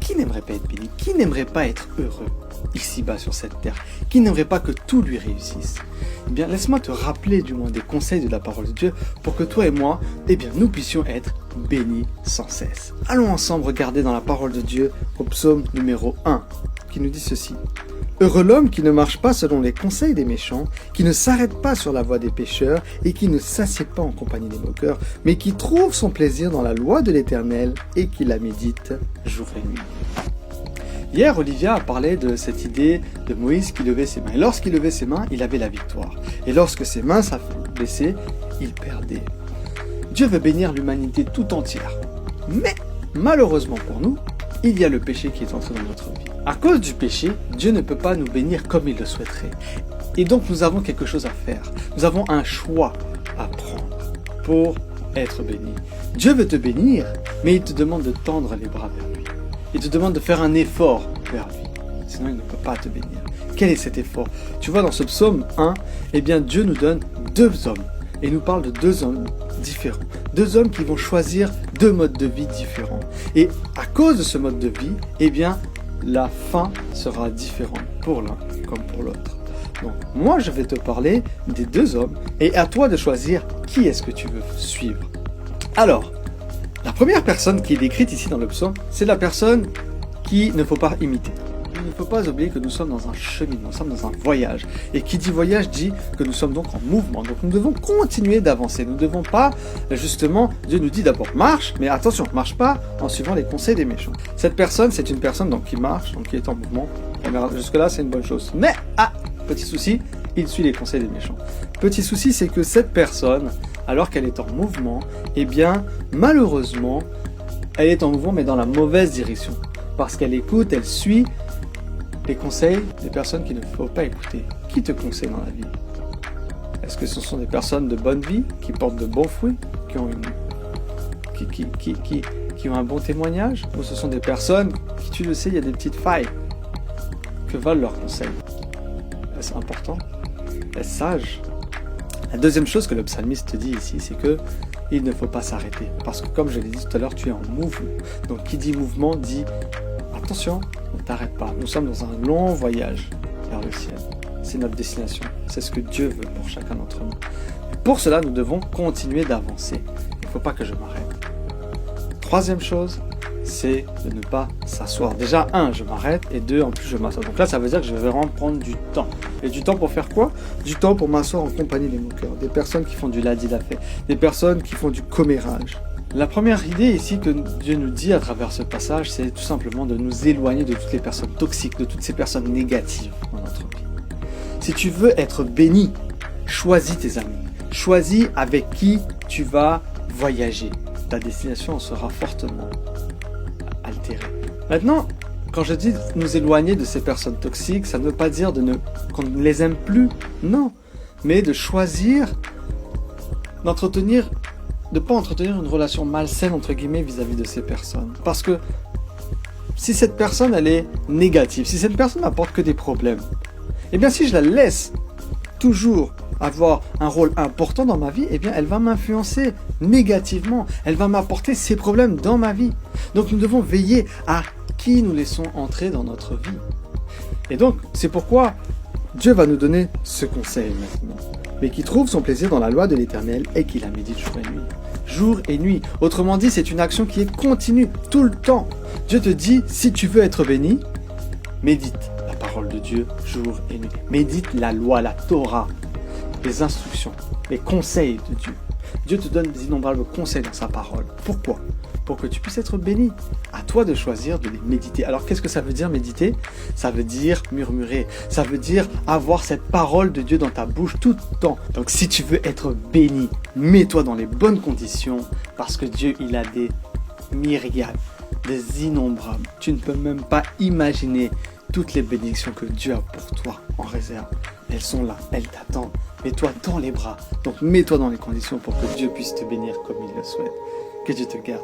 Qui n'aimerait pas être béni? Qui n'aimerait pas être heureux ici-bas sur cette terre? Qui n'aimerait pas que tout lui réussisse? Eh bien, laisse-moi te rappeler du moins des conseils de la parole de Dieu pour que toi et moi, eh bien, nous puissions être bénis sans cesse. Allons ensemble regarder dans la parole de Dieu au psaume numéro 1 qui nous dit ceci. Heureux l'homme qui ne marche pas selon les conseils des méchants, qui ne s'arrête pas sur la voie des pécheurs et qui ne s'assied pas en compagnie des moqueurs, mais qui trouve son plaisir dans la loi de l'Éternel et qui la médite jour et nuit. Hier, Olivia a parlé de cette idée de Moïse qui levait ses mains. Et lorsqu'il levait ses mains, il avait la victoire. Et lorsque ses mains s'abaissaient, il perdait. Dieu veut bénir l'humanité tout entière. Mais, malheureusement pour nous, il y a le péché qui est entré dans notre vie. À cause du péché, Dieu ne peut pas nous bénir comme il le souhaiterait. Et donc nous avons quelque chose à faire. Nous avons un choix à prendre pour être bénis. Dieu veut te bénir, mais il te demande de tendre les bras vers lui. Il te demande de faire un effort vers lui. Sinon il ne peut pas te bénir. Quel est cet effort? Tu vois dans ce psaume 1, eh bien Dieu nous donne deux hommes. Et il nous parle de deux hommes différents. Deux hommes qui vont choisir deux modes de vie différents. Et à cause de ce mode de vie, eh bien, la fin sera différente pour l'un comme pour l'autre. Donc, moi, je vais te parler des deux hommes et à toi de choisir qui est-ce que tu veux suivre. Alors, la première personne qui est décrite ici dans le psaume, c'est la personne qu'il ne faut pas imiter. Il ne faut pas oublier que nous sommes dans un cheminement, nous sommes dans un voyage. Et qui dit voyage dit que nous sommes donc en mouvement. Donc nous devons continuer d'avancer. Nous ne devons pas, justement, Dieu nous dit d'abord marche, mais attention, marche pas en suivant les conseils des méchants. Cette personne, c'est une personne donc, qui marche, donc qui est en mouvement. Jusque-là, c'est une bonne chose. Mais, petit souci, il suit les conseils des méchants. Petit souci, c'est que cette personne, alors qu'elle est en mouvement, eh bien, malheureusement, elle est en mouvement, mais dans la mauvaise direction. Parce qu'elle écoute, elle suit les conseils des personnes qu'il ne faut pas écouter. Qui te conseille dans la vie? Est-ce que ce sont des personnes de bonne vie, qui portent de bons fruits, qui ont un bon témoignage? Ou ce sont des personnes qui, tu le sais, il y a des petites failles? Que valent leurs conseils? Est-ce important? Est-ce sage? La deuxième chose que le psalmiste te dit ici, c'est que il ne faut pas s'arrêter. Parce que comme je l'ai dit tout à l'heure, tu es en mouvement. Donc qui dit mouvement dit attention, ne t'arrête pas. Nous sommes dans un long voyage vers le ciel. C'est notre destination. C'est ce que Dieu veut pour chacun d'entre nous. Et pour cela, nous devons continuer d'avancer. Il ne faut pas que je m'arrête. Troisième chose, c'est de ne pas s'asseoir. Déjà, je m'arrête, et deux, en plus, je m'assois. Donc là, ça veut dire que je vais vraiment prendre du temps. Et du temps pour faire quoi? Du temps pour m'asseoir en compagnie des moqueurs, des personnes qui font du ladi-la-fait, des personnes qui font du commérage. La première idée ici que Dieu nous dit à travers ce passage, c'est tout simplement de nous éloigner de toutes les personnes toxiques, de toutes ces personnes négatives dans notre vie. Si tu veux être béni, choisis tes amis. Choisis avec qui tu vas voyager. Ta destination en sera fortement altérée. Maintenant, quand je dis nous éloigner de ces personnes toxiques, ça ne veut pas dire qu'on ne les aime plus, non. Mais de choisir de ne pas entretenir une relation malsaine entre guillemets vis-à-vis de ces personnes. Parce que si cette personne elle est négative, si cette personne n'apporte que des problèmes, eh bien si je la laisse toujours avoir un rôle important dans ma vie, eh bien elle va m'influencer négativement, elle va m'apporter ses problèmes dans ma vie. Donc nous devons veiller à qui nous laissons entrer dans notre vie. Et donc c'est pourquoi Dieu va nous donner ce conseil maintenant. Mais qui trouve son plaisir dans la loi de l'Éternel et qui la médite jour et nuit. Jour et nuit. Autrement dit, c'est une action qui est continue, tout le temps. Dieu te dit, si tu veux être béni, médite la parole de Dieu jour et nuit. Médite la loi, la Torah, les instructions, les conseils de Dieu. Dieu te donne des innombrables conseils dans sa parole. Pourquoi? Pour que tu puisses être béni. À toi de choisir de les méditer. Alors qu'est-ce que ça veut dire méditer? Ça veut dire murmurer. Ça veut dire avoir cette parole de Dieu dans ta bouche tout le temps. Donc si tu veux être béni, mets-toi dans les bonnes conditions parce que Dieu il a des myriades, des innombrables. Tu ne peux même pas imaginer toutes les bénédictions que Dieu a pour toi en réserve. Elles sont là, elles t'attendent. Mets-toi dans les bras. Donc mets-toi dans les conditions pour que Dieu puisse te bénir comme il le souhaite. Que Dieu te garde.